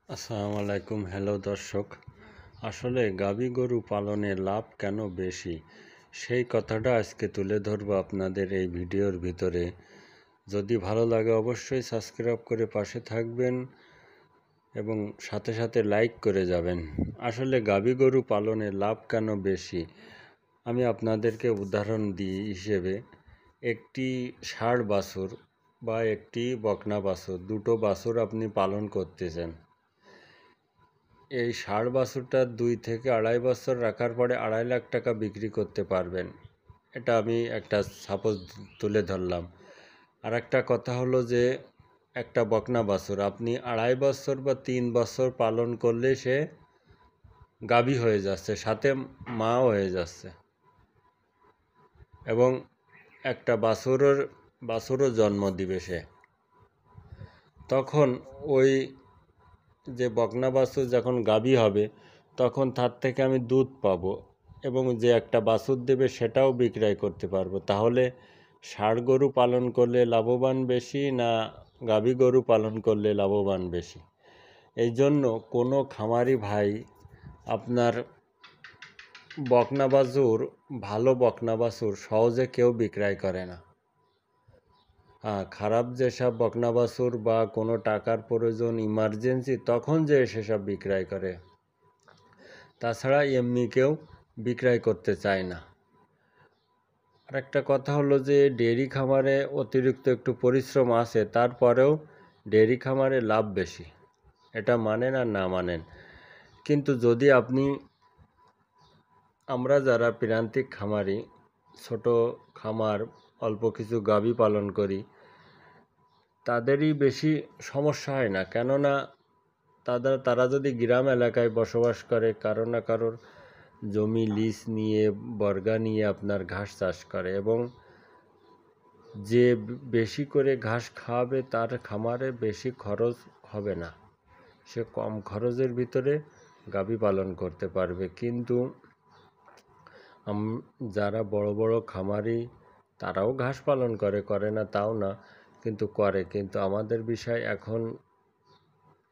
আসসালামু আলাইকুম। হ্যালো দর্শক, আসলে গাভী গরু পালনে লাভ কেন বেশি সেই কথাটা আজকে তুলে ধরবো আপনাদের এই ভিডিওর ভিতরে। যদি ভালো লাগে অবশ্যই সাবস্ক্রাইব করে পাশে থাকবেন এবং সাথে সাথে লাইক করে যাবেন। আসলে গাভী গরু পালনে লাভ কেন বেশি আমি আপনাদেরকে উদাহরণ দিই হিসেবে, একটি ষাঁড় বাছুর বা একটি বকনা বাছুর, দুটো বাছুর আপনি পালন করতেছেন। এই ষাঁড় বাছুরটা 2 থেকে 2.5 বছর রাখার পরে 2.5 লাখ টাকা বিক্রি করতে পারবেন। এটা আমি একটা সাপোজ তুলে ধরলাম। আর একটা কথা হলো যে একটা বকনা বাছুর আপনি 2.5 বছর বা 3 বছর পালন করলে সে গাভী হয়ে যাচ্ছে, সাথে মাও হয়ে যাচ্ছে, এবং একটা বাছুরও জন্ম দিবে সে। তখন ওই যে বকনা বাছুর যখন গাভী হবে তখন তার থেকে আমি দুধ পাবো, এবং যে একটা বাছুর দেবে সেটাও বিক্রয় করতে পারবো। তাহলে ষাঁড় গরু পালন করলে লাভবান বেশি না গাভী গরু পালন করলে লাভবান বেশি? এই জন্য কোনো খামারি ভাই আপনার বকনা বাছুর, ভালো বকনা বাছুর সহজে কেউ বিক্রয় করে না। খারাপ যেসব বকনা বাছুর বা কোনো টাকার প্রয়োজন, ইমার্জেন্সি, তখন যে সেসব বিক্রয় করে, তাছাড়া এমনি কেউ বিক্রয় করতে চায় না। আর একটা কথা হলো যে ডেয়ারি খামারে অতিরিক্ত একটু পরিশ্রম আছে, তারপরেও ডেয়ারি খামারে লাভ বেশি, এটা মানেন আর না মানেন। কিন্তু যদি আমরা যারা প্রান্তিক খামারি, ছোট খামার, অল্প কিছু গাভী পালন করি, তাদেরই বেশি সমস্যা হয় না। কেননা তারা যদি গ্রাম এলাকায় বসবাস করে, কারো না কারোর জমি লিজ নিয়ে, বর্গা নিয়ে আপনার ঘাস চাষ করে, এবং যে বেশি করে ঘাস খাওয়াবে তার খামারে বেশি খরচ হবে না, সে কম খরচের ভিতরে গাভী পালন করতে পারবে। কিন্তু যারা বড় বড় খামারি, তারাও ঘাস পালন করে না তাও না, কিন্তু করে। কিন্তু আমাদের বিষয়,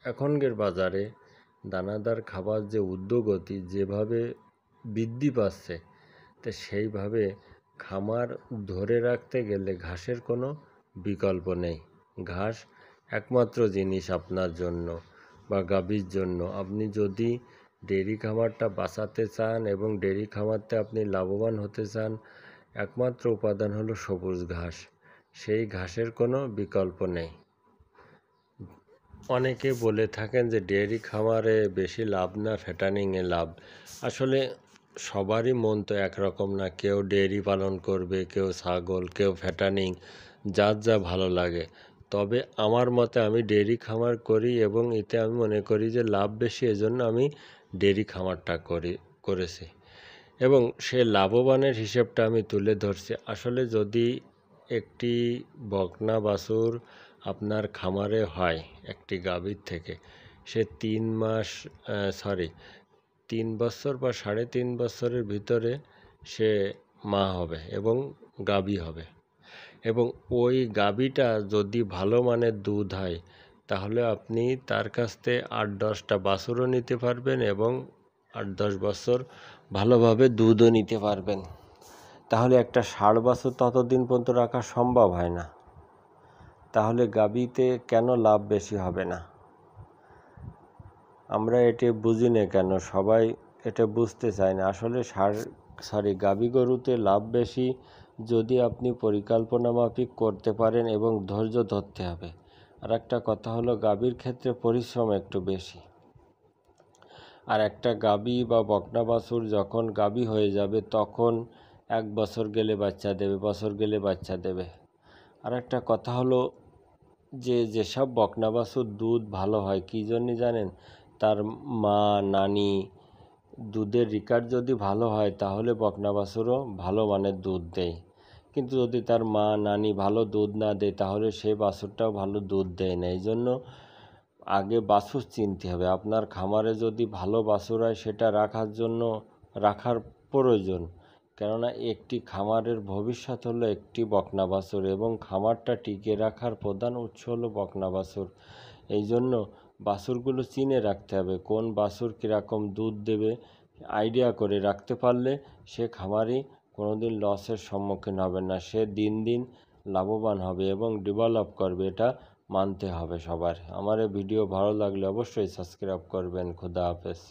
এখনকার বাজারে দানাদার খাবার যে ঊর্ধ্বগতি যেভাবে বৃদ্ধি পাচ্ছে, তো সেইভাবে খামার ধরে রাখতে গেলে ঘাসের কোনো বিকল্প নেই। ঘাস একমাত্র জিনিস আপনার জন্য বা গাভীর জন্য। আপনি যদি ডেয়ারি খামারটা বাঁচাতে চান এবং ডেয়ারি খামারতে আপনি লাভবান হতে চান, একমাত্র উপাদান হলো সবুজ ঘাস। সেই ঘাসের কোনো বিকল্প নেই। অনেকে বলে থাকেন যে ডেয়ারি খামারে বেশি লাভ না ফ্যাটানিংয়ে লাভ। আসলে সবারই মন তো একরকম না, কেউ ডেয়ারি পালন করবে, কেউ ছাগল, কেউ ফ্যাটানিং, যার যা ভালো লাগে। তবে আমার মতে আমি ডেয়ারি খামার করি এবং এতে আমি মনে করি যে লাভ বেশি, এজন্য আমি ডেয়ারি খামারটা করেছি এবং সে লাভবানের হিসেবটা আমি তুলে ধরছি। আসলে যদি একটি বকনা বাছুর আপনার খামারে হয় একটি গাভীর থেকে, সে 3 বছর বা 3.5 বছরের ভিতরে সে মা হবে এবং গাভী হবে, এবং ওই গাভীটা যদি ভালো মানের দুধ হয়, তাহলে আপনি তার কাছ থেকে 8-10টা বাছুরও নিতে পারবেন এবং 8-10 বছর ভালোভাবে দুধও নিতে পারবেন। তাহলে একটা ষাঁড় বাছুর ততদিন পর্যন্ত রাখা সম্ভব হয় না। তাহলে গাভীতে কেন লাভ বেশি হবে না? আমরা এটা বুঝি না কেন, সবাই এটা বুঝতে চায় না। আসলে গাভী গরুতে লাভ বেশি যদি আপনি পরিকল্পনা মাফিক করতে পারেন এবং ধৈর্য ধরতে হবে। আর একটা কথা হলো গাভীর ক্ষেত্রে পরিশ্রম একটু বেশি। আর একটা গাভী বা বকনা বাছুর যখন গাভী হয়ে যাবে তখন 1 বছর গেলে বাচ্চা দেবে। আর একটা কথা হলো যে যেসব বকনা বাছুর দুধ ভালো হয়, কী জন্য জানেন? তার মা, নানি, দুধের রিকার্ড যদি ভালো হয় তাহলে বকনা বাছুরও ভালো মানের দুধ দেয়। কিন্তু যদি তার মা, নানি ভালো দুধ না দেয় তাহলে সেই বাছুরটাও ভালো দুধ দেয় না। এই জন্য আগে বাছুর চিনতে হবে। আপনার খামারে যদি ভালো বাছুর হয় সেটা রাখার প্রয়োজন। কেননা একটি খামারের ভবিষ্যৎ হলো একটি বকনা বাছুর, এবং খামারটা টিকিয়ে রাখার প্রধান উৎস হলো বকনা বাছুর। এই জন্য বাছুরগুলো চিনে রাখতে হবে, কোন বাছুর কীরকম দুধ দেবে আইডিয়া করে রাখতে পারলে সে খামারি কোনোদিন লসের সম্মুখীন হবে না, সে দিন দিন লাভবান হবে এবং ডেভেলপ করবে, এটা মানতে হবে সবার। আমার এই ভিডিও ভালো লাগলে অবশ্যই সাবস্ক্রাইব করবেন। খোদা হাফেজ।